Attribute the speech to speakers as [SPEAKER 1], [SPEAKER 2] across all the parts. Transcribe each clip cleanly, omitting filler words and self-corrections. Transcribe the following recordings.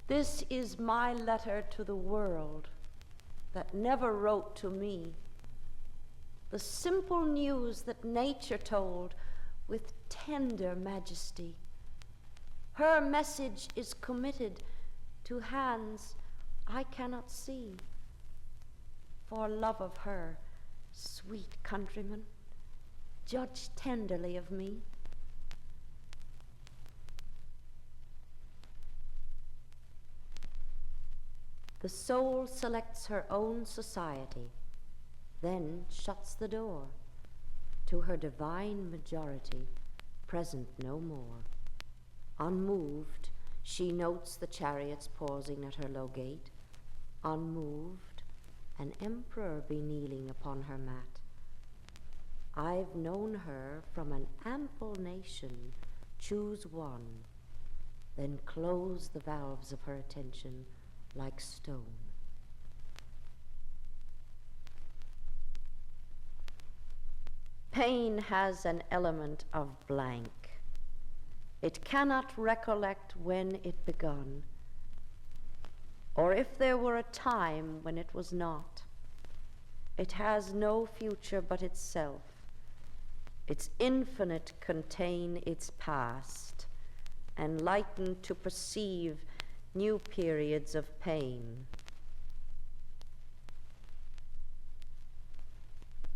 [SPEAKER 1] This is my letter to the world that never wrote to me. The simple news that nature told with tender majesty. Her message is committed to hands I cannot see. For love of her, sweet countrymen, judge tenderly of me. The soul selects her own society, then shuts the door to her divine majority, present no more. Unmoved, she notes the chariots pausing at her low gate. Unmoved, an emperor be kneeling upon her mat. I've known her from an ample nation choose one, then close the valves of her attention like stone. Pain has an element of blank. It cannot recollect when it begun, or if there were a time when it was not. It has no future but itself. Its infinite contain its past, enlightened to perceive new periods of pain.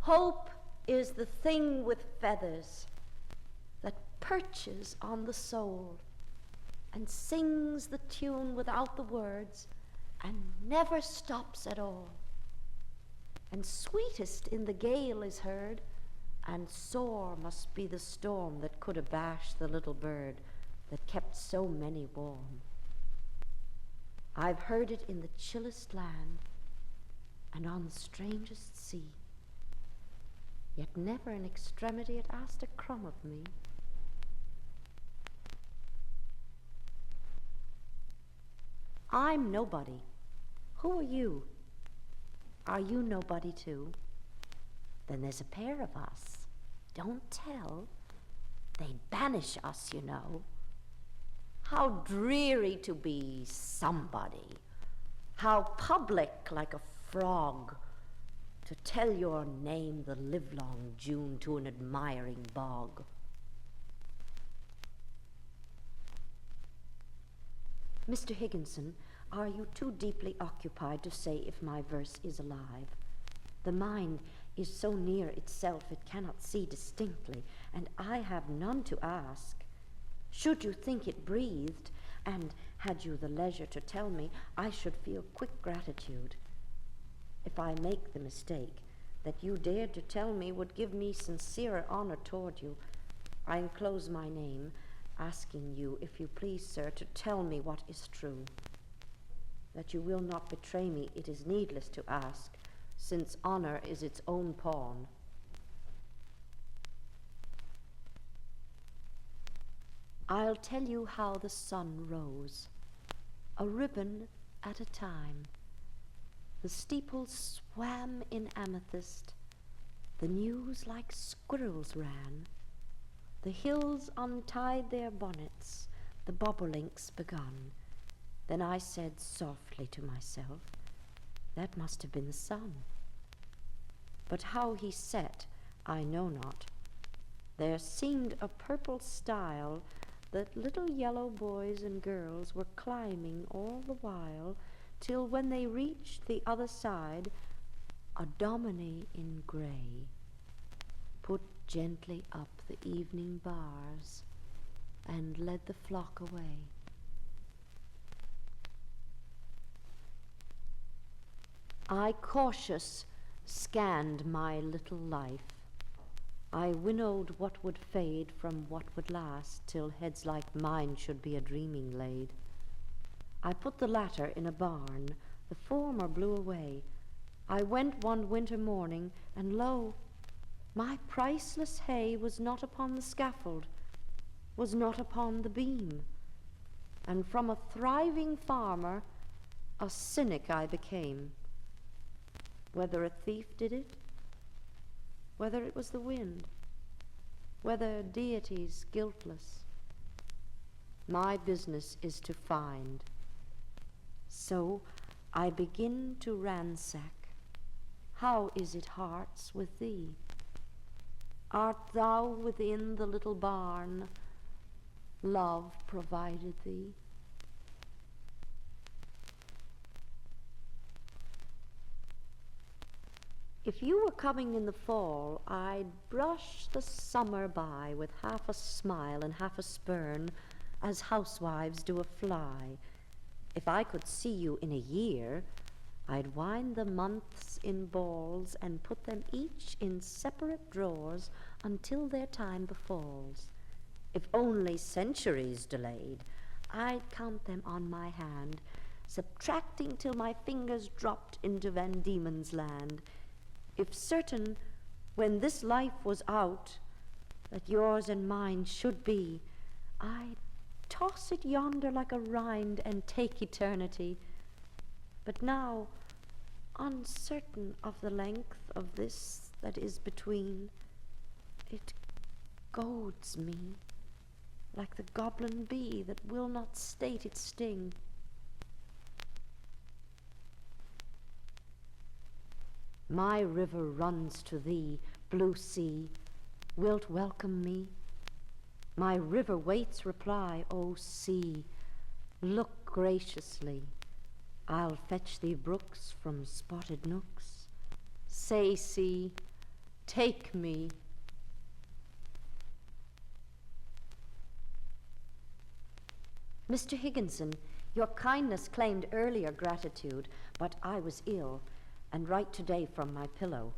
[SPEAKER 1] Hope is the thing with feathers that perches on the soul and sings the tune without the words and never stops at all. And sweetest in the gale is heard, and sore must be the storm that could abash the little bird that kept so many warm. I've heard it in the chillest land and on the strangest sea, yet never in extremity it asked a crumb of me. I'm nobody. Who are you? Are you nobody too? Then there's a pair of us. Don't tell. They'd banish us, you know. How dreary to be somebody. How public, like a frog, to tell your name the livelong June to an admiring bog. Mr. Higginson, are you too deeply occupied to say if my verse is alive? The mind is so near itself it cannot see distinctly, and I have none to ask. Should you think it breathed, and had you the leisure to tell me, I should feel quick gratitude. If I make the mistake that you dared to tell me would give me sincerer honor toward you, I enclose my name, asking you, if you please, sir, to tell me what is true. That you will not betray me, it is needless to ask, since honor is its own pawn. I'll tell you how the sun rose, a ribbon at a time. The steeples swam in amethyst, the news like squirrels ran. The hills untied their bonnets, the bobolinks begun. Then I said softly to myself, that must have been the sun. But how he set, I know not. There seemed a purple stile that little yellow boys and girls were climbing all the while, till when they reached the other side, a dominie in grey put gently up the evening bars and led the flock away. I cautious scanned my little life. I winnowed what would fade from what would last, till heads like mine should be a dreaming laid. I put the latter in a barn, the former blew away. I went one winter morning, and lo, my priceless hay was not upon the scaffold, was not upon the beam. And from a thriving farmer, a cynic I became. Whether a thief did it, whether it was the wind, whether deities guiltless, my business is to find, So I begin to ransack. How is it hearts with thee? Art thou within the little barn love provided thee? If you were coming in the fall, I'd brush the summer by with half a smile and half a spurn, as housewives do a fly. If I could see you in a year, I'd wind the months in balls and put them each in separate drawers until their time befalls. If only centuries delayed, I'd count them on my hand, subtracting till my fingers dropped into Van Diemen's land. If certain, when this life was out, that yours and mine should be, I'd toss it yonder like a rind and take eternity. But now, uncertain of the length of this that is between, it goads me like the goblin bee that will not state its sting. My river runs to thee, blue sea, wilt welcome me? My river waits reply, O sea, look graciously. I'll fetch thee brooks from spotted nooks. Say, sea, take me. Mr. Higginson, your kindness claimed earlier gratitude, but I was ill, and write today from my pillow.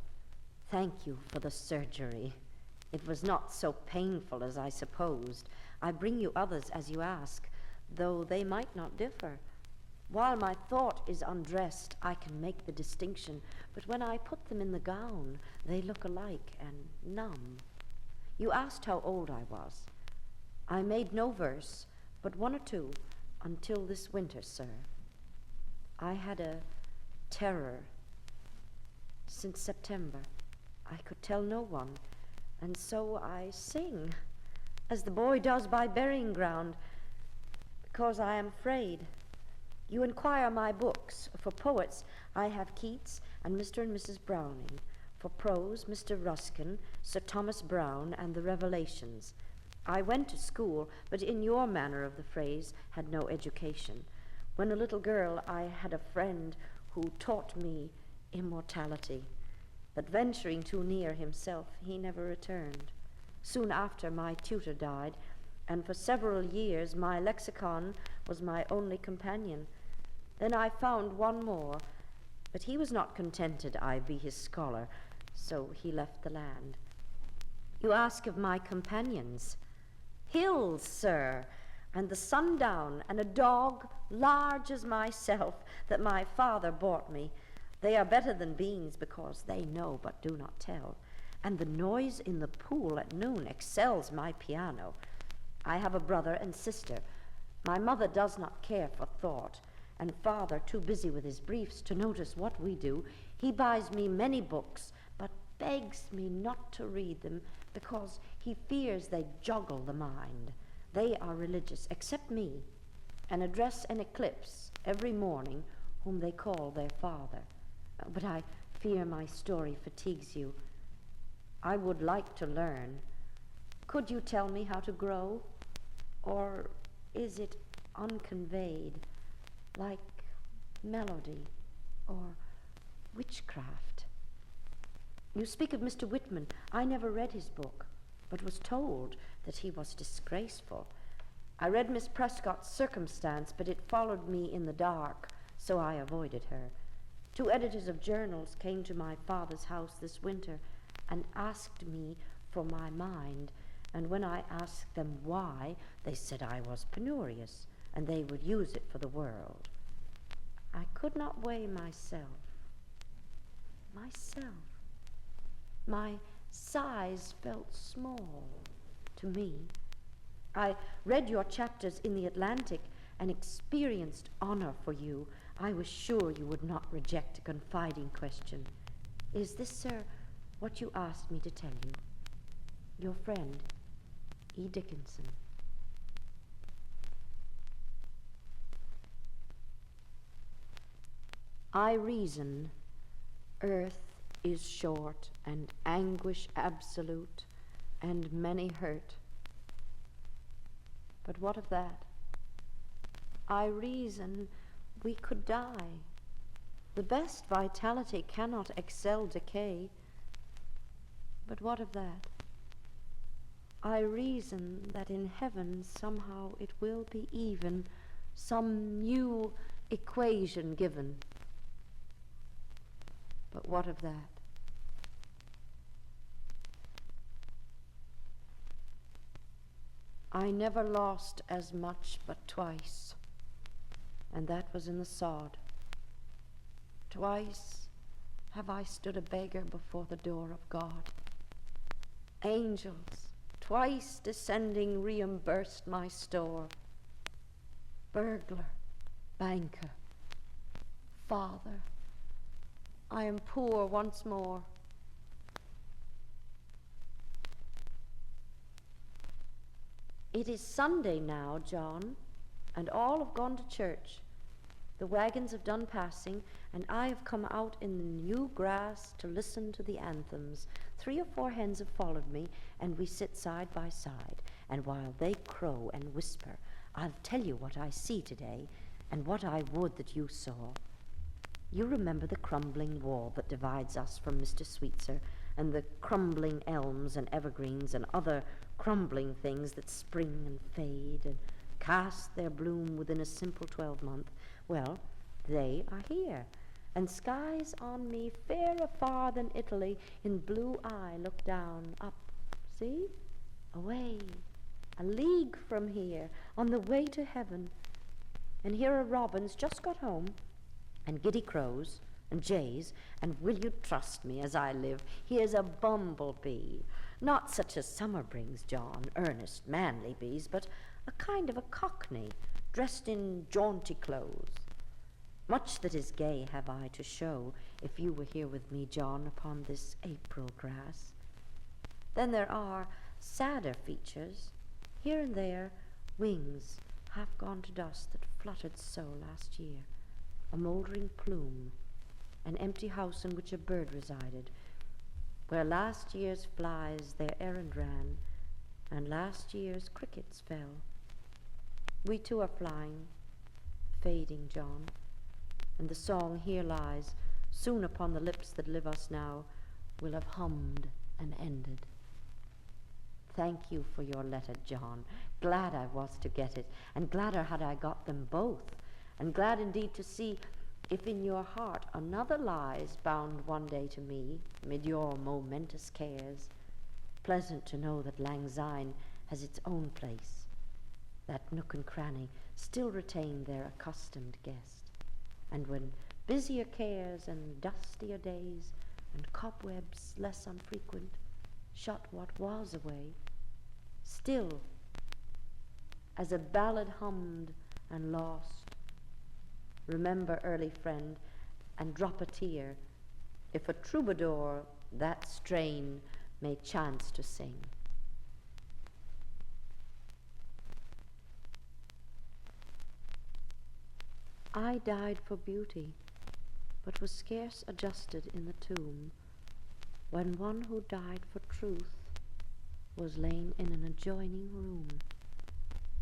[SPEAKER 1] Thank you for the surgery. It was not so painful as I supposed. I bring you others as you ask, though they might not differ. While my thought is undressed, I can make the distinction, but when I put them in the gown, they look alike and numb. You asked how old I was. I made no verse, but one or two, until this winter, sir. I had a terror. Since September, I could tell no one, and so I sing, as the boy does by burying ground, because I am afraid. You inquire my books. For poets, I have Keats and Mr. and Mrs. Browning. For prose, Mr. Ruskin, Sir Thomas Browne, and the Revelations. I went to school, but in your manner of the phrase, had no education. When a little girl, I had a friend who taught me immortality, but venturing too near himself, he never returned. Soon after, my tutor died, and for several years my lexicon was my only companion. Then I found one more, but he was not contented I be his scholar, so he left the land. You ask of my companions. Hills, sir, and the sundown, and a dog large as myself that my father bought me. They are better than beans because they know but do not tell. And the noise in the pool at noon excels my piano. I have a brother and sister. My mother does not care for thought, and father, too busy with his briefs to notice what we do, he buys me many books, but begs me not to read them because he fears they joggle the mind. They are religious, except me, and address an eclipse every morning whom they call their father. But I fear my story fatigues you. I would like to learn. Could you tell me how to grow? Or is it unconveyed, like melody or witchcraft? You speak of Mr. Whitman. I never read his book, but was told that he was disgraceful. I read Miss Prescott's Circumstance, but it followed me in the dark, so I avoided her. 2 editors of journals came to my father's house this winter and asked me for my mind, and when I asked them why, they said I was penurious, and they would use it for the world. I could not weigh myself. My size felt small to me. I read your chapters in the Atlantic and experienced honor for you. I was sure you would not reject a confiding question. Is this, sir, what you asked me to tell you? Your friend, E. Dickinson. I reason, earth is short, and anguish absolute, and many hurt. But what of that? I reason we could die. The best vitality cannot excel decay. But what of that? I reason that in heaven somehow it will be even, some new equation given. But what of that? I never lost as much but twice, and that was in the sod. Twice have I stood a beggar before the door of God. Angels, twice descending, reimbursed my store. Burglar, banker, father, I am poor once more. It is Sunday now, John, and all have gone to church. The wagons have done passing, and I have come out in the new grass to listen to the anthems. 3 or 4 hens have followed me, and we sit side by side. And while they crow and whisper, I'll tell you what I see today, and what I would that you saw. You remember the crumbling wall that divides us from Mr. Sweetser, and the crumbling elms and evergreens and other crumbling things that spring and fade and cast their bloom within a simple 12-month. Well, they are here, and skies on me fairer far than Italy, in blue eye look down, up, see, away, a league from here, on the way to heaven. And here are robins just got home, and giddy crows, and jays, and will you trust me as I live, here's a bumblebee, not such as summer brings, John, earnest, manly bees, but a kind of a cockney, dressed in jaunty clothes. Much that is gay have I to show, if you were here with me, John, upon this April grass. Then there are sadder features, here and there, wings half gone to dust that fluttered so last year, a mouldering plume, an empty house in which a bird resided, where last year's flies their errand ran, and last year's crickets fell. We too are flying, fading, John, and the song here lies, soon upon the lips that live us now, will have hummed and ended. Thank you for your letter, John. Glad I was to get it, and gladder had I got them both, and glad indeed to see if in your heart another lies bound one day to me, mid your momentous cares. Pleasant to know that Lang Syne has its own place, that nook and cranny still retain their accustomed guest, and when busier cares and dustier days and cobwebs less unfrequent shut what was away, still, as a ballad hummed and lost, remember, early friend, and drop a tear, if a troubadour that strain may chance to sing. I died for beauty, but was scarce adjusted in the tomb, when one who died for truth was lain in an adjoining room.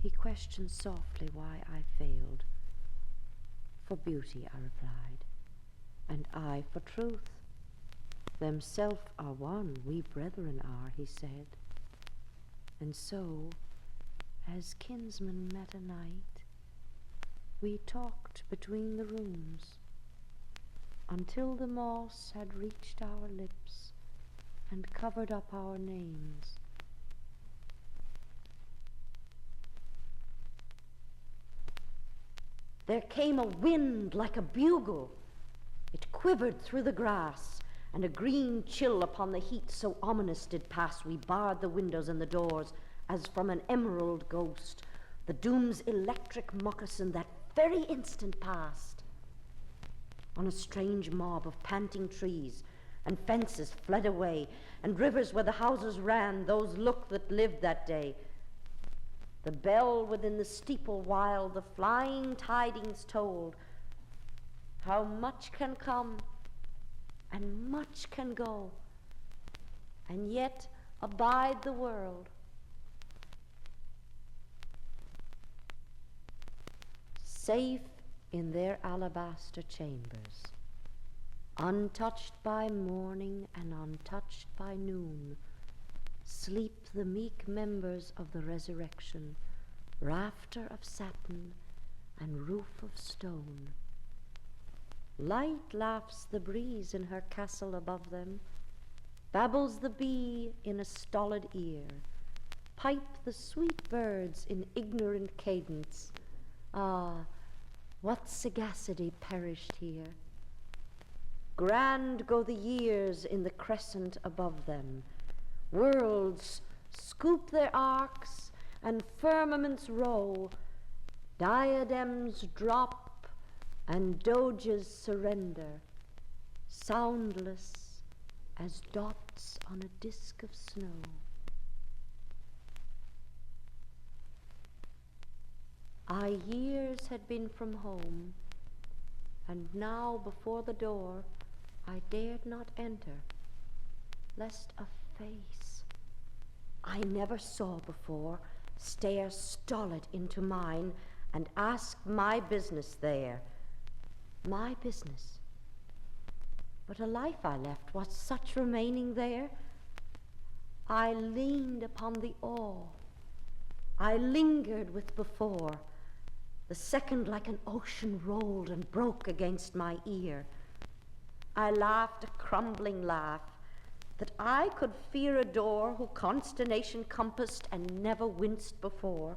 [SPEAKER 1] He questioned softly why I failed. For beauty, I replied, and I for truth. Themself are one, we brethren are, he said. And so, as kinsmen met a night, we talked between the rooms, until the moss had reached our lips and covered up our names. There came a wind like a bugle. It quivered through the grass, and a green chill upon the heat so ominous did pass. We barred the windows and the doors, as from an emerald ghost. The doom's electric moccasin that very instant passed. On a strange mob of panting trees, and fences fled away, and rivers where the houses ran, those looked that lived that day. The bell within the steeple wild the flying tidings told. how much can come and much can go, and yet abide the world. Safe in their alabaster chambers, untouched by morning and untouched by noon, sleep the meek members of the resurrection, rafter of satin and roof of stone. Light laughs the breeze in her castle above them, babbles the bee in a stolid ear, pipe the sweet birds in ignorant cadence. Ah, what sagacity perished here! Grand go the years in the crescent above them. Worlds scoop their arcs and firmaments roll. Diadems drop and doges surrender, soundless as dots on a disk of snow. I years had been from home, and now before the door I dared not enter, lest a face I never saw before stare stolid into mine and ask my business there. My business. But a life I left, was such remaining there? I leaned upon the awe I lingered with before. The second like an ocean rolled and broke against my ear. I laughed a crumbling laugh, that I could fear adore who consternation compassed and never winced before.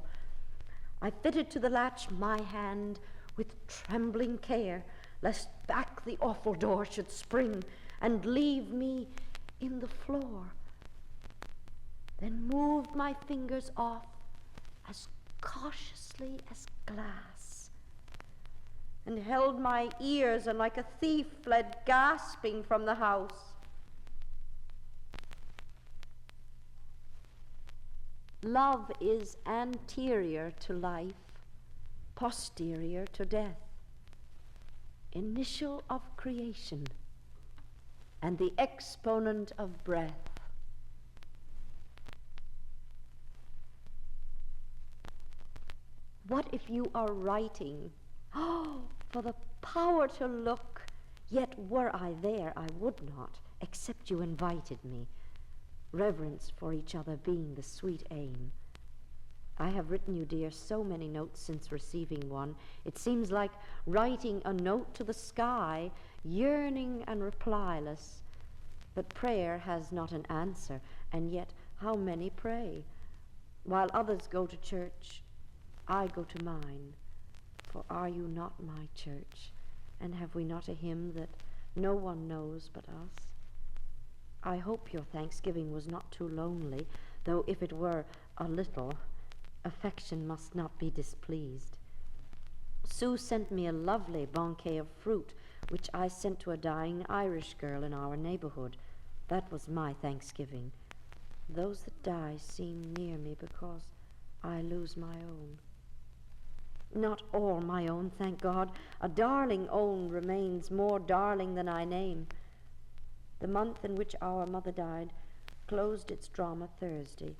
[SPEAKER 1] I fitted to the latch my hand with trembling care, lest back the awful door should spring and leave me in the floor. Then moved my fingers off as cautiously as glass, and held my ears, and like a thief fled gasping from the house. Love is anterior to life, posterior to death, initial of creation, and the exponent of breath. What if you are writing? Oh, for the power to look! Yet were I there, I would not, except you invited me. Reverence for each other being the sweet aim. I have written you, dear, so many notes since receiving one. It seems like writing a note to the sky, yearning and replyless. But prayer has not an answer, and yet how many pray? While others go to church, I go to mine. For are you not my church? And have we not a hymn that no one knows but us? I hope your thanksgiving was not too lonely, though if it were a little, affection must not be displeased. Sue sent me a lovely bouquet of fruit, which I sent to a dying Irish girl in our neighborhood. That was my thanksgiving. Those that die seem near me because I lose my own. Not all my own, thank God. A darling own remains more darling than I name. The month in which our mother died closed its drama Thursday,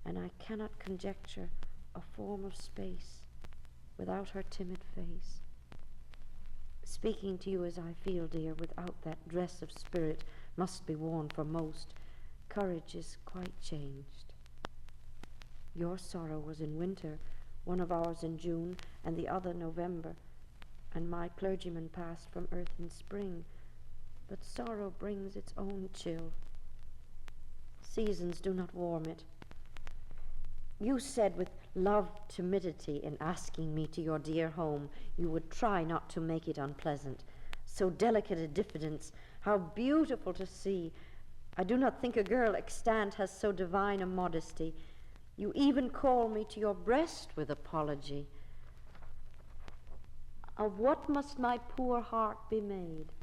[SPEAKER 1] and I cannot conjecture a form of space without her timid face. Speaking to you as I feel, dear, without that dress of spirit must be worn for most, courage is quite changed. Your sorrow was in winter, one of ours in June, and the other November, and my clergyman passed from earth in spring. But sorrow brings its own chill. Seasons do not warm it. You said with loved timidity in asking me to your dear home, you would try not to make it unpleasant. So delicate a diffidence, how beautiful to see. I do not think a girl extant has so divine a modesty. You even call me to your breast with apology. Of what must my poor heart be made,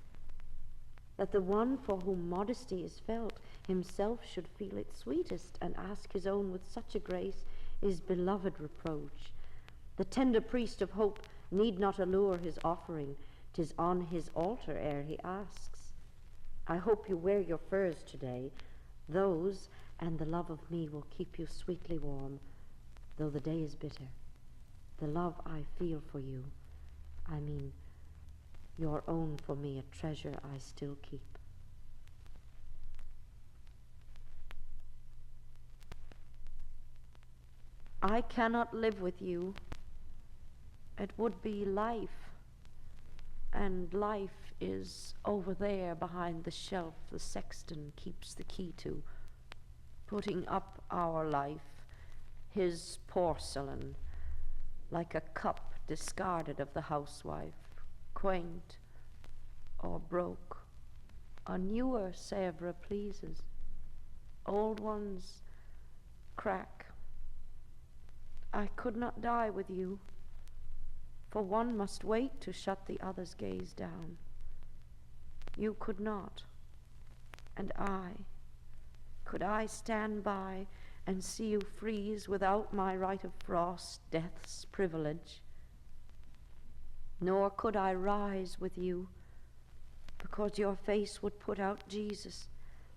[SPEAKER 1] that the one for whom modesty is felt himself should feel it sweetest and ask his own with such a grace is beloved reproach. The tender priest of hope need not allure his offering. 'Tis on his altar ere he asks. I hope you wear your furs today. Those and the love of me will keep you sweetly warm, though the day is bitter. The love I feel for you, I mean, your own for me, a treasure I still keep. I cannot live with you. It would be life, and life is over there behind the shelf the sexton keeps the key to, putting up our life, his porcelain, like a cup discarded of the housewife, quaint or broke. A newer Sèvres pleases. Old ones crack. I could not die with you, for one must wait to shut the other's gaze down. You could not, and could I stand by and see you freeze without my right of frost, death's privilege? Nor could I rise with you, because your face would put out Jesus,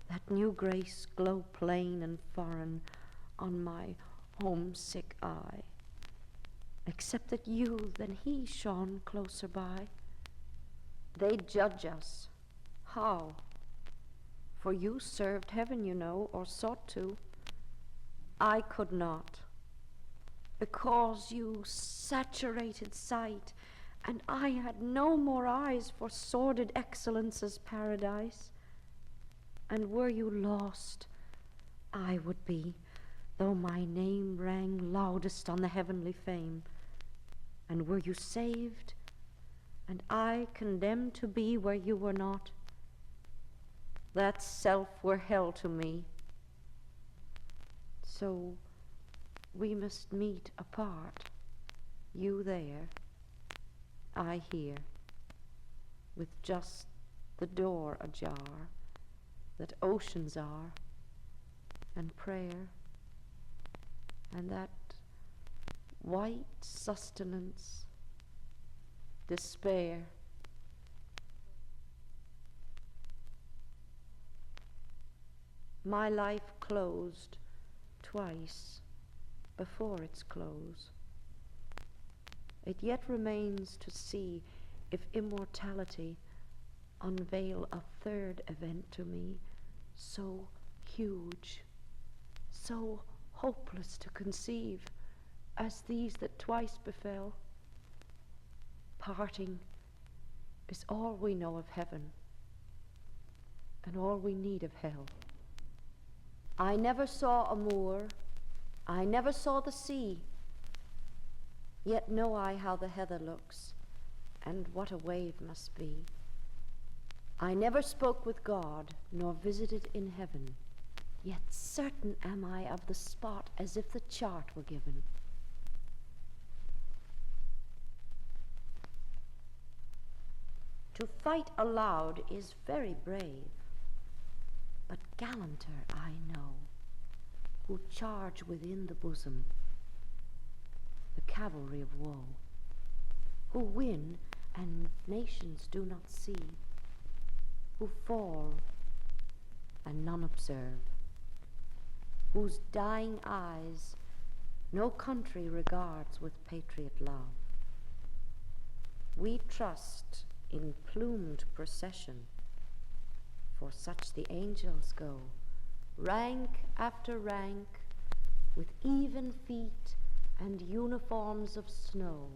[SPEAKER 1] that new grace glow plain and foreign on my homesick eye, except that you than he shone closer by. They'd judge us. How? For you served heaven, you know, or sought to. I could not, because you saturated sight, and I had no more eyes for sordid excellence's paradise. And were you lost, I would be, though my name rang loudest on the heavenly fame. And were you saved, and I condemned to be where you were not, that self were hell to me. So we must meet apart, you there, I here, with just the door ajar that oceans are, and prayer, and that white sustenance, despair. My life closed twice before its close. It yet remains to see if immortality unveil a third event to me, so huge, so hopeless to conceive, as these that twice befell. Parting is all we know of heaven, and all we need of hell. I never saw a moor, I never saw the sea, yet know I how the heather looks, and what a wave must be. I never spoke with God, nor visited in heaven, yet certain am I of the spot as if the chart were given. To fight aloud is very brave, but gallanter I know, who charge within the bosom, the cavalry of woe, who win and nations do not see, who fall and none observe, whose dying eyes no country regards with patriot love. We trust in plumed procession, for such the angels go, rank after rank, with even feet and uniforms of snow.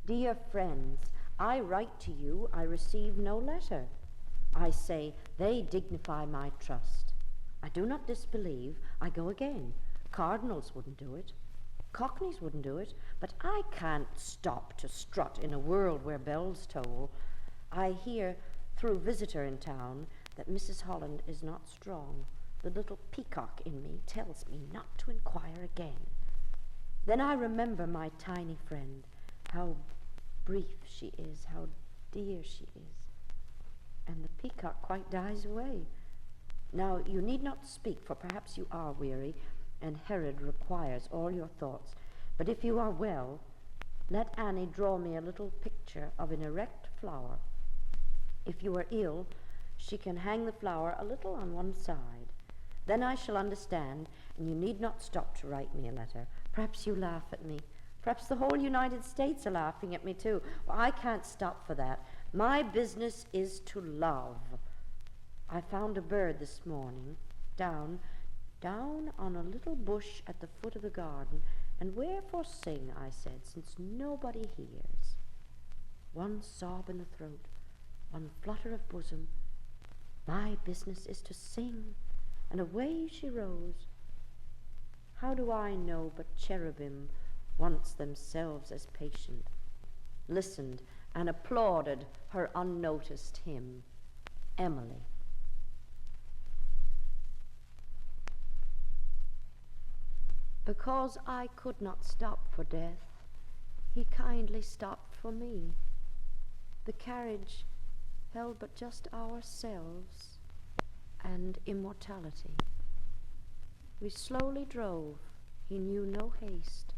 [SPEAKER 1] Dear friends, I write to you, I receive no letter. I say, they dignify my trust. I do not disbelieve, I go again. Cardinals wouldn't do it. Cockneys wouldn't do it, but I can't stop to strut in a world where bells toll. I hear through visitor in town that Mrs. Holland is not strong. The little peacock in me tells me not to inquire again. Then I remember my tiny friend, how brief she is, how dear she is. And the peacock quite dies away. Now you need not speak, for perhaps you are weary, and Herod requires all your thoughts. But if you are well, let Annie draw me a little picture of an erect flower. If you are ill, she can hang the flower a little on one side. Then I shall understand, and you need not stop to write me a letter. Perhaps you laugh at me. Perhaps the whole United States are laughing at me too. Well, I can't stop for that. My business is to love. I found a bird this morning down on a little bush at the foot of the garden. And wherefore sing, I said, since nobody hears? One sob in the throat, one flutter of bosom. My business is to sing. And away she rose. How do I know but cherubim, once themselves as patient, listened and applauded her unnoticed hymn, Emily. Because I could not stop for death, he kindly stopped for me. The carriage held but just ourselves and immortality. We slowly drove, he knew no haste,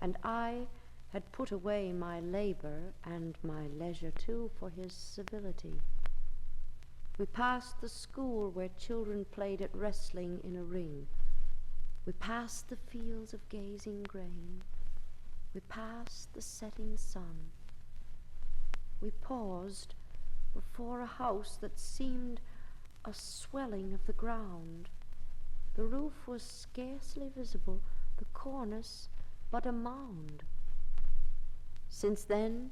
[SPEAKER 1] and I had put away my labor and my leisure too for his civility. We passed the school where children played at wrestling in a ring. We passed the fields of gazing grain. We passed the setting sun. We paused before a house that seemed a swelling of the ground. The roof was scarcely visible, the cornice but a mound. Since then,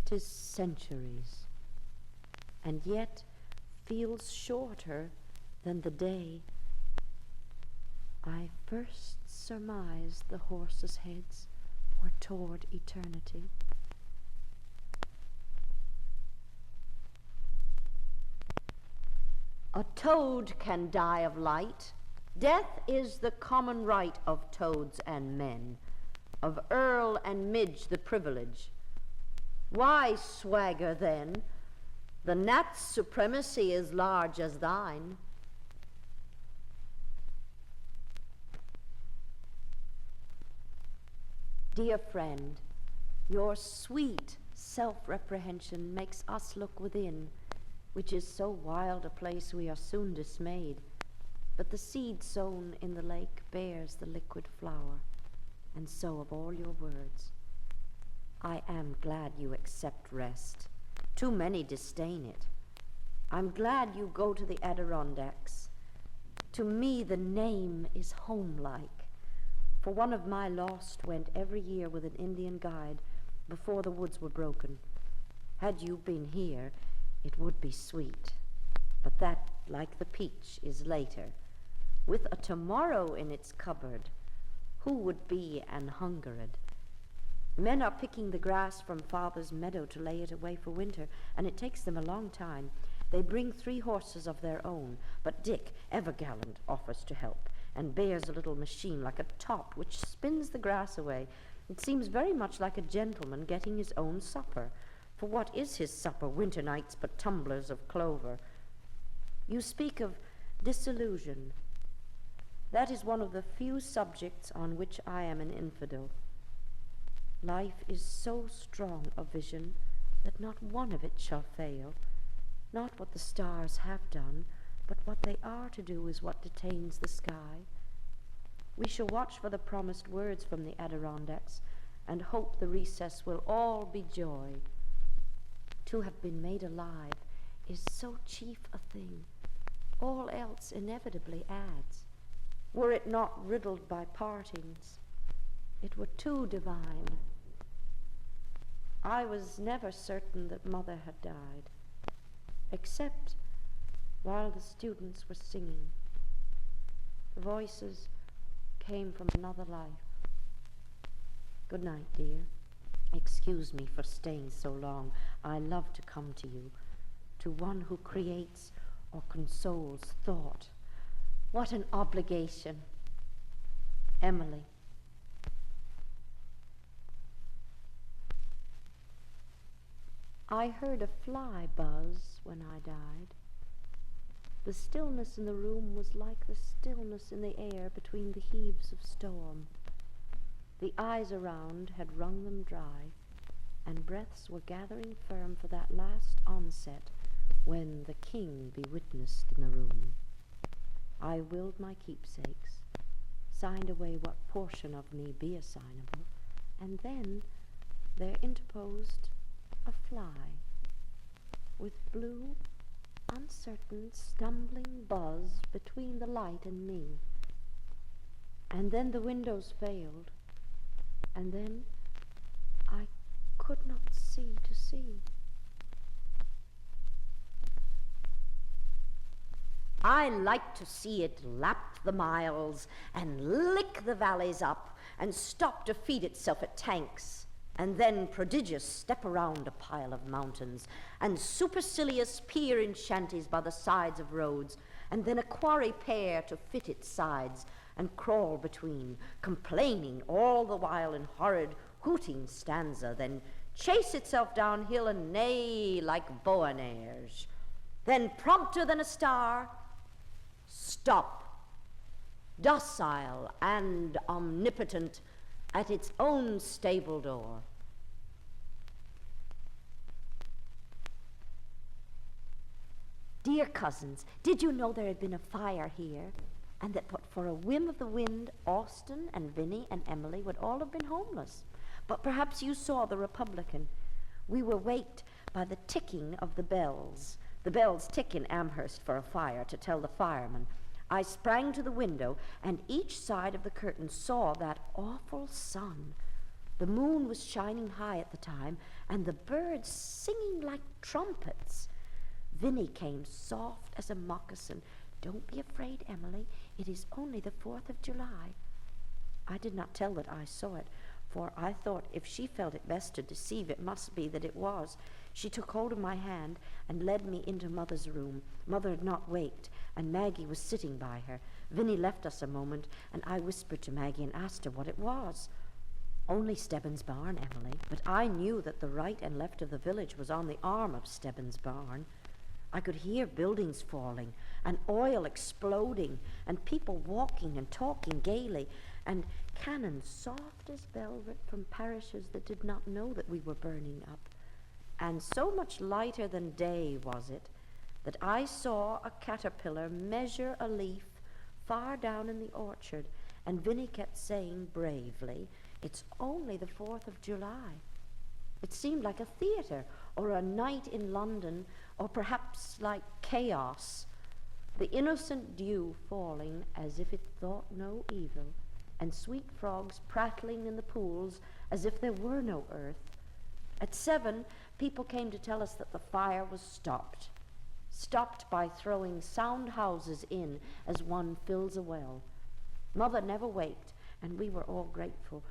[SPEAKER 1] 'tis centuries, and yet feels shorter than the day. I first surmised the horses' heads were toward eternity. A toad can die of light. Death is the common right of toads and men, of earl and midge the privilege. Why swagger then? The gnat's supremacy is large as thine. Dear friend, your sweet self-reprehension makes us look within, which is so wild a place we are soon dismayed. But the seed sown in the lake bears the liquid flower, and so of all your words. I am glad you accept rest. Too many disdain it. I'm glad you go to the Adirondacks. To me the name is home-like, for one of my lost went every year with an Indian guide before the woods were broken. Had you been here, it would be sweet, but that, like the peach, is later. With a tomorrow in its cupboard, who would be an hungered? Men are picking the grass from father's meadow to lay it away for winter, and it takes them a long time. They bring 3 horses of their own, but Dick, ever gallant, offers to help, and bears a little machine like a top which spins the grass away. It seems very much like a gentleman getting his own supper. For what is his supper winter nights but tumblers of clover? You speak of disillusion. That is one of the few subjects on which I am an infidel. Life is so strong a vision that not one of it shall fail. Not what the stars have done, but what they are to do is what detains the sky. We shall watch for the promised words from the Adirondacks, and hope the recess will all be joy. To have been made alive is so chief a thing. All else inevitably adds. Were it not riddled by partings, it were too divine. I was never certain that Mother had died, except while the students were singing. The voices came from another life. Good night, dear. Excuse me for staying so long. I love to come to you, to one who creates or consoles thought. What an obligation. Emily. I heard a fly buzz when I died. The stillness in the room was like the stillness in the air between the heaves of storm. The eyes around had wrung them dry, and breaths were gathering firm for that last onset when the king be witnessed in the room. I willed my keepsakes, signed away what portion of me be assignable, and then there interposed a fly, with blue, uncertain, stumbling buzz between the light and me. And then the windows failed, and then I could not see to see. I like to see it lap the miles and lick the valleys up and stop to feed itself at tanks, and then prodigious step around a pile of mountains, and supercilious peer in shanties by the sides of roads, and then a quarry pair to fit its sides, and crawl between, complaining all the while in horrid hooting stanza, then chase itself downhill and neigh like Boanerges. Then prompter than a star, stop, docile and omnipotent at its own stable door. Dear cousins, did you know there had been a fire here, and that but for a whim of the wind, Austin and Vinny and Emily would all have been homeless? But perhaps you saw the Republican. We were waked by the ticking of the bells. The bells tick in Amherst for a fire to tell the firemen. I sprang to the window, and each side of the curtain saw that awful sun. The moon was shining high at the time, and the birds singing like trumpets. Vinny came soft as a moccasin. Don't be afraid, Emily. It is only the 4th of July. I did not tell that I saw it, for I thought if she felt it best to deceive, it must be that it was. She took hold of my hand and led me into Mother's room. Mother had not waked, and Maggie was sitting by her. Vinny left us a moment, and I whispered to Maggie and asked her what it was. Only Stebbins' barn, Emily, but I knew that the right and left of the village was on the arm of Stebbins' barn. I could hear buildings falling, and oil exploding, and people walking and talking gaily, and cannon soft as velvet from parishes that did not know that we were burning up. And so much lighter than day was it, that I saw a caterpillar measure a leaf far down in the orchard, and Vinny kept saying bravely, "It's only the 4th of July." It seemed like a theater, or a night in London, or perhaps like chaos, the innocent dew falling as if it thought no evil, and sweet frogs prattling in the pools as if there were no earth. At 7, people came to tell us that the fire was stopped by throwing sound houses in as one fills a well. Mother never waked, and we were all grateful.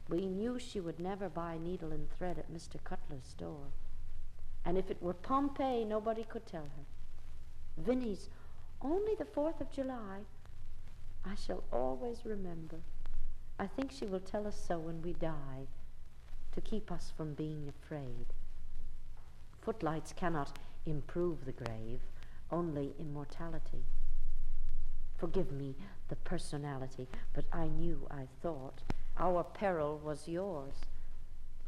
[SPEAKER 1] We knew she would never buy needle and thread at Mr. Cutler's store. And if it were Pompeii, nobody could tell her. Vinny's only the 4th of July. I shall always remember. I think she will tell us so when we die, to keep us from being afraid. Footlights cannot improve the grave, only immortality. Forgive me the personality, but I thought, our peril was yours.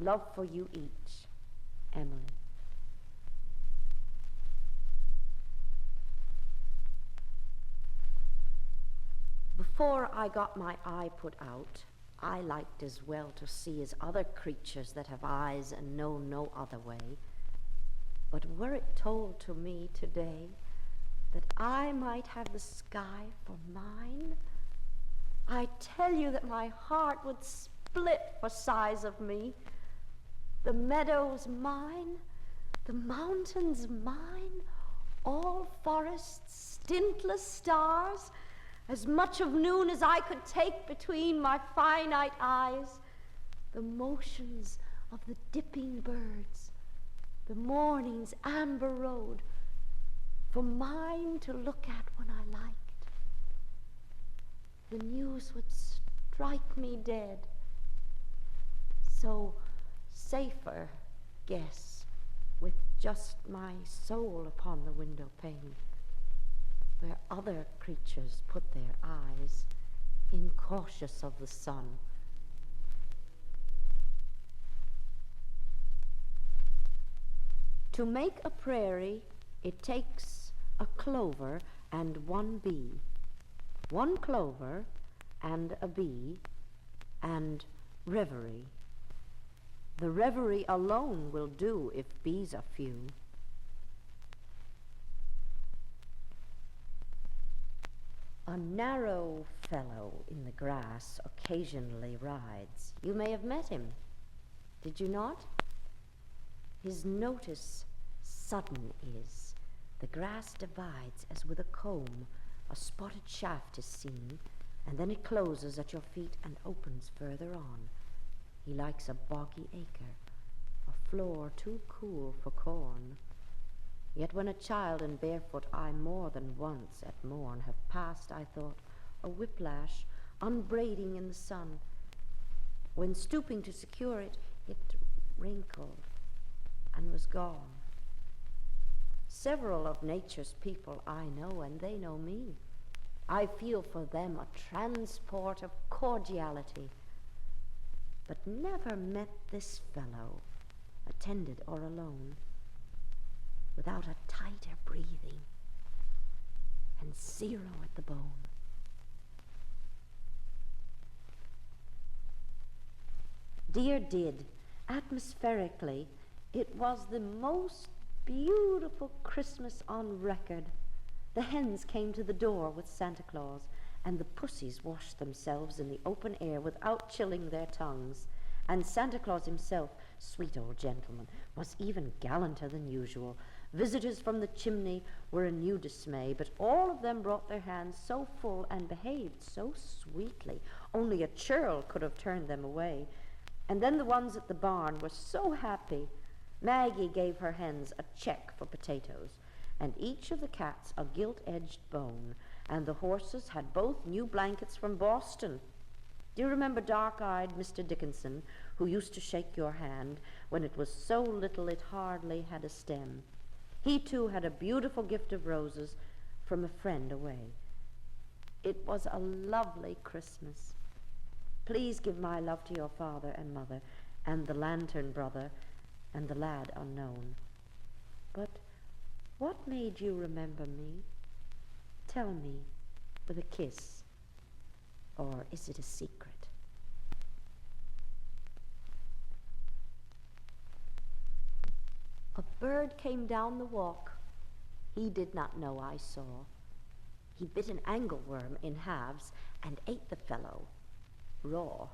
[SPEAKER 1] Love for you each, Emily. Before I got my eye put out, I liked as well to see as other creatures that have eyes and know no other way. But were it told to me today that I might have the sky for mine, I tell you that my heart would split for size of me. The meadows mine, the mountains mine, all forests, stintless stars, as much of noon as I could take between my finite eyes, the motions of the dipping birds, the morning's amber road, for mine to look at when I liked. The news would strike me dead, so safer guess, with just my soul upon the window pane, where other creatures put their eyes, incautious of the sun, To make a prairie, it takes a clover and one bee. One clover and a bee and reverie. The reverie alone will do if bees are few. A narrow fellow in the grass occasionally rides. You may have met him, did you not? His notice sudden is. The grass divides as with a comb. A spotted shaft is seen, and then it closes at your feet and opens further on. He likes a boggy acre, a floor too cool for corn. Yet when a child and barefoot I more than once at morn have passed, I thought, a whiplash, unbraiding in the sun. When stooping to secure it, it wrinkled and was gone. Several of nature's people I know, and they know me. I feel for them a transport of cordiality, but never met this fellow, attended or alone, without a tighter breathing and 0 at the bone. Dear did, atmospherically, it was the most beautiful Christmas on record. The hens came to the door with Santa Claus, and the pussies washed themselves in the open air without chilling their tongues. And Santa Claus himself, sweet old gentleman, was even gallanter than usual. Visitors from the chimney were a new dismay, but all of them brought their hands so full and behaved so sweetly, only a churl could have turned them away. And then the ones at the barn were so happy. Maggie gave her hens a check for potatoes, and each of the cats a gilt-edged bone, and the horses had both new blankets from Boston. Do you remember dark-eyed Mr. Dickinson, who used to shake your hand when it was so little it hardly had a stem? He, too, had a beautiful gift of roses from a friend away. It was a lovely Christmas. Please give my love to your father and mother, and the lantern brother, and the lad unknown. But what made you remember me? Tell me with a kiss, or is it a secret? A bird came down the walk. He did not know I saw. He bit an angleworm in halves and ate the fellow raw.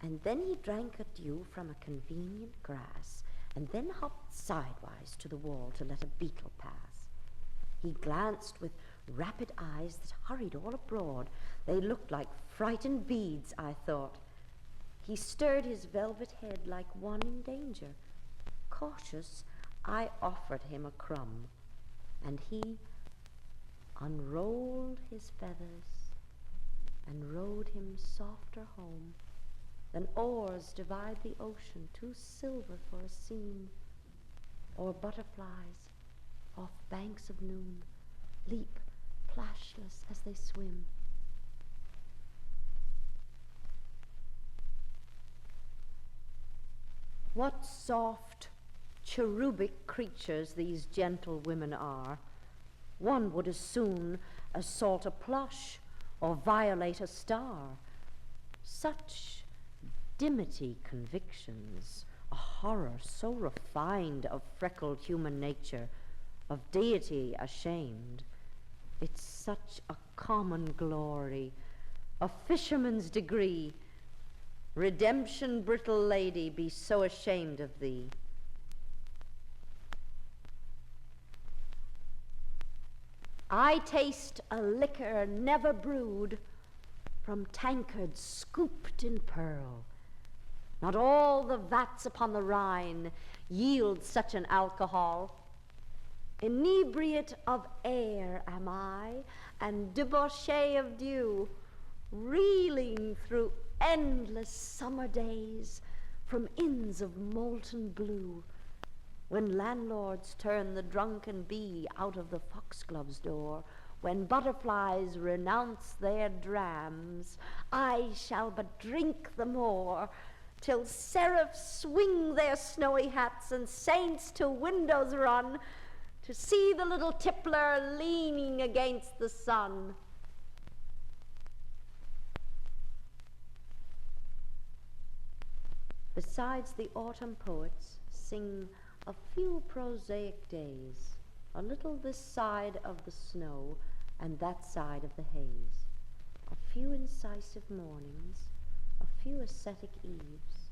[SPEAKER 1] And then he drank a dew from a convenient grass, and then hopped sidewise to the wall to let a beetle pass. He glanced with rapid eyes that hurried all abroad. They looked like frightened beads, I thought. He stirred his velvet head like one in danger. Cautious, I offered him a crumb, and he unrolled his feathers and rode him softer home than oars divide the ocean, too silver for a seam, or butterflies off banks of noon leap plashless as they swim. What soft, cherubic creatures these gentle women are. One would as soon assault a plush or violate a star. Such dimity convictions, a horror so refined of freckled human nature, of deity ashamed. It's such a common glory, a fisherman's degree. Redemption, brittle lady, be so ashamed of thee. I taste a liquor never brewed from tankards scooped in pearl. Not all the vats upon the Rhine yield such an alcohol. Inebriate of air am I, and debauchee of dew, reeling through endless summer days from inns of molten blue, when landlords turn the drunken bee out of the foxglove's door, when butterflies renounce their drams, I shall but drink the more till seraphs swing their snowy hats and saints to windows run to see the little tippler leaning against the sun. Besides, the autumn poets sing a few prosaic days, a little this side of the snow and that side of the haze, a few incisive mornings, a few ascetic eves.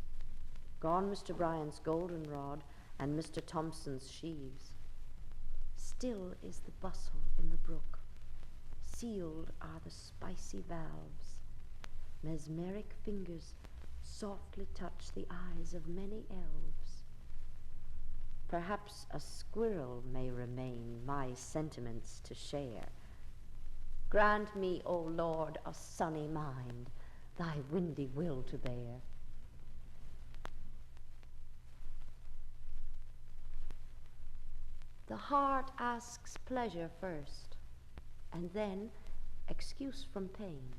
[SPEAKER 1] Gone Mr. Bryan's goldenrod and Mr. Thompson's sheaves. Still is the bustle in the brook, sealed are the spicy valves, mesmeric fingers softly touch the eyes of many elves. Perhaps a squirrel may remain my sentiments to share. Grant me, O Lord, a sunny mind, thy windy will to bear. The heart asks pleasure first, and then excuse from pain,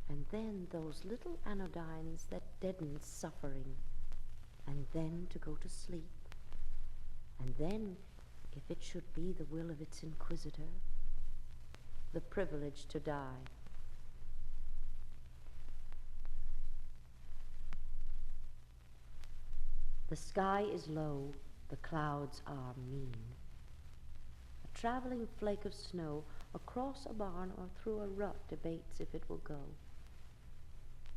[SPEAKER 1] and then those little anodynes that deaden suffering, and then to go to sleep, and then, if it should be the will of its inquisitor, the privilege to die. The sky is low, the clouds are mean. A traveling flake of snow across a barn or through a rut debates if it will go.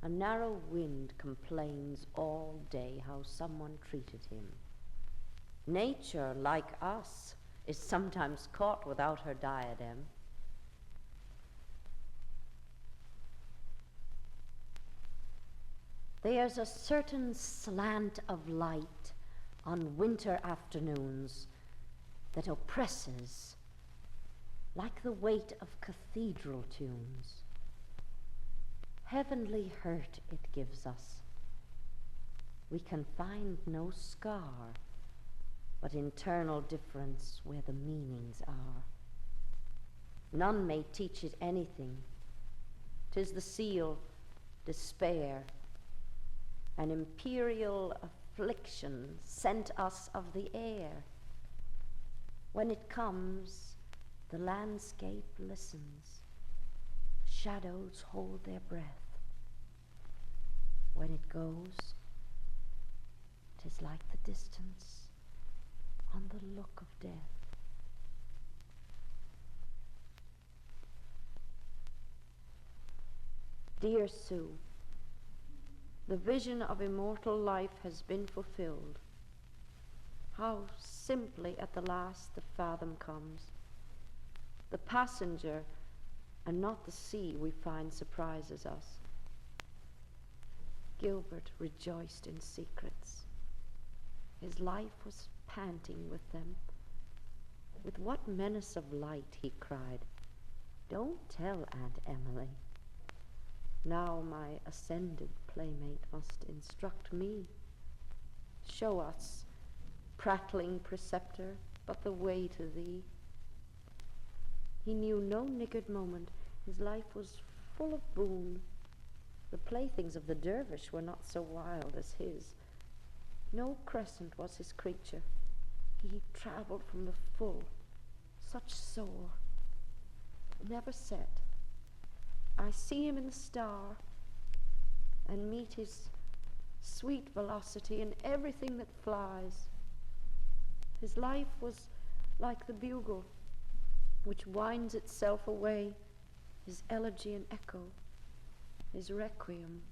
[SPEAKER 1] A narrow wind complains all day how someone treated him. Nature, like us, is sometimes caught without her diadem. There's a certain slant of light on winter afternoons that oppresses like the weight of cathedral tunes. Heavenly hurt it gives us. We can find no scar, but internal difference where the meanings are. None may teach it anything. 'Tis the seal, despair, an imperial affliction sent us of the air. When it comes, the landscape listens. Shadows hold their breath. When it goes, 'tis like the distance on the look of death. Dear Sue, the vision of immortal life has been fulfilled. How simply at the last the fathom comes. The passenger and not the sea we find surprises us. Gilbert rejoiced in secrets. His life was panting with them. With what menace of light, he cried, "Don't tell Aunt Emily." Now my ascended playmate must instruct me. Show us, prattling preceptor, but the way to thee. He knew no niggard moment. His life was full of boon. The playthings of the dervish were not so wild as his. No crescent was his creature. He travelled from the full, such soar, never set. I see him in the star, and meet his sweet velocity in everything that flies. His life was like the bugle, which winds itself away, his elegy an echo, his requiem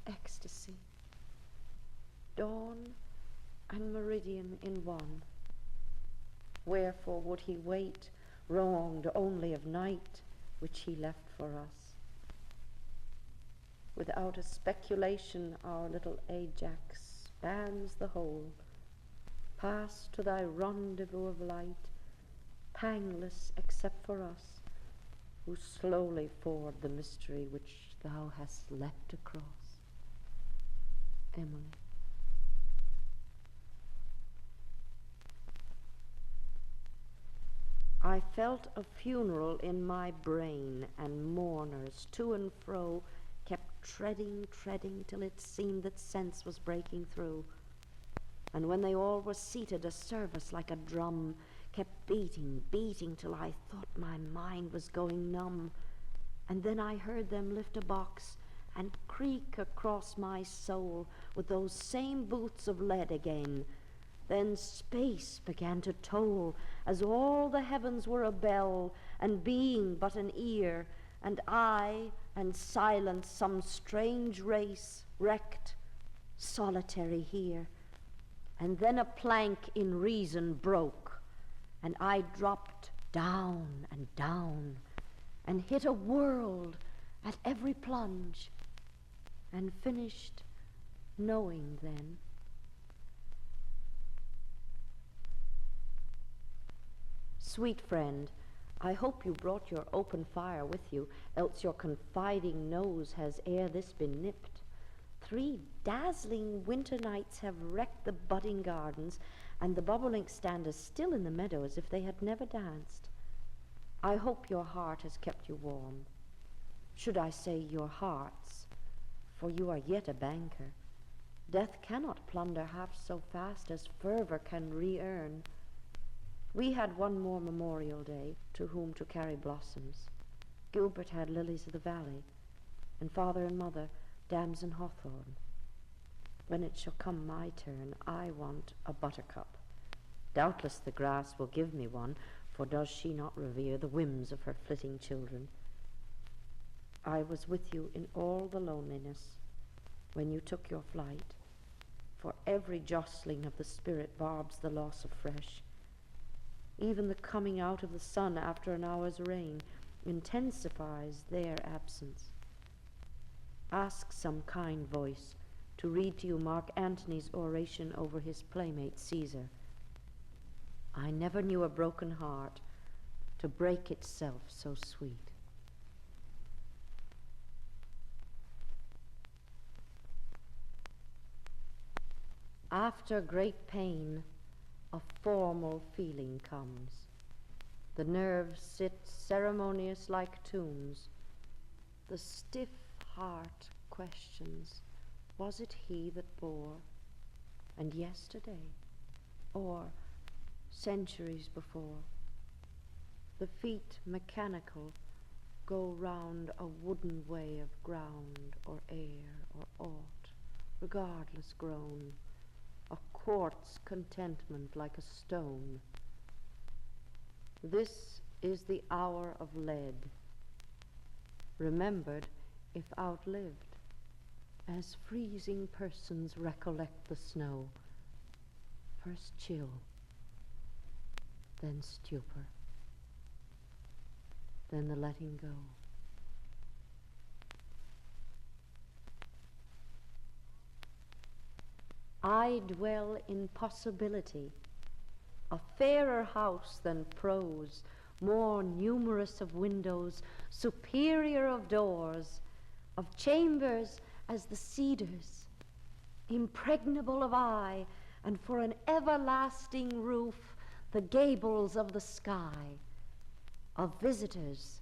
[SPEAKER 1] ecstasy. Dawn and meridian in one. Wherefore would he wait, wronged only of night, which he left for us? Without a speculation our little Ajax spans the whole. Pass to thy rendezvous of light, pangless except for us, who slowly ford the mystery which thou hast leapt across. Emily. I felt a funeral in my brain, and mourners to and fro kept treading, till it seemed that sense was breaking through. And when they all were seated, a service like a drum kept beating, till I thought my mind was going numb. And then I heard them lift a box and creak across my soul with those same boots of lead again. Then space began to toll, as all the heavens were a bell, and being but an ear, and I and silence some strange race, wrecked, solitary here. And then a plank in reason broke, and I dropped down, and hit a world at every plunge, and finished knowing then. Sweet friend, I hope you brought your open fire with you, else your confiding nose has ere this been nipped. 3 dazzling winter nights have wrecked the budding gardens, and the bobolink stand as still in the meadow as if they had never danced. I hope your heart has kept you warm. Should I say your hearts, for you are yet a banker. Death cannot plunder half so fast as fervor can re-earn. We had one more Memorial Day to whom to carry blossoms. Gilbert had lilies of the valley, and father and mother damson hawthorn. When it shall come my turn, I want a buttercup. Doubtless the grass will give me one, for does she not revere the whims of her flitting children? I was with you in all the loneliness when you took your flight, for every jostling of the spirit barbs the loss afresh. Even the coming out of the sun after an hour's rain intensifies their absence. Ask some kind voice to read to you Mark Antony's oration over his playmate Caesar. I never knew a broken heart to break itself so sweet. After great pain, a formal feeling comes. The nerves sit ceremonious like tombs. The stiff heart questions, was it he that bore? And yesterday, or centuries before? The feet mechanical go round a wooden way of ground or air or aught, regardless groan, a quartz contentment like a stone. This is the hour of lead, remembered if outlived, as freezing persons recollect the snow. First chill, then stupor, then the letting go. I dwell in possibility, a fairer house than prose, more numerous of windows, superior of doors, of chambers as the cedars, impregnable of eye, and for an everlasting roof, the gables of the sky, of visitors,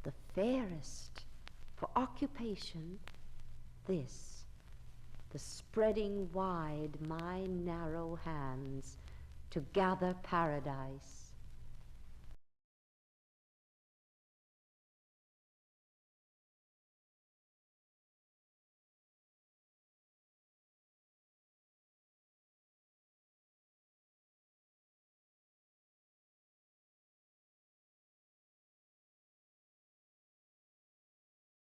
[SPEAKER 1] the fairest, for occupation, this, the spreading wide my narrow hands to gather paradise.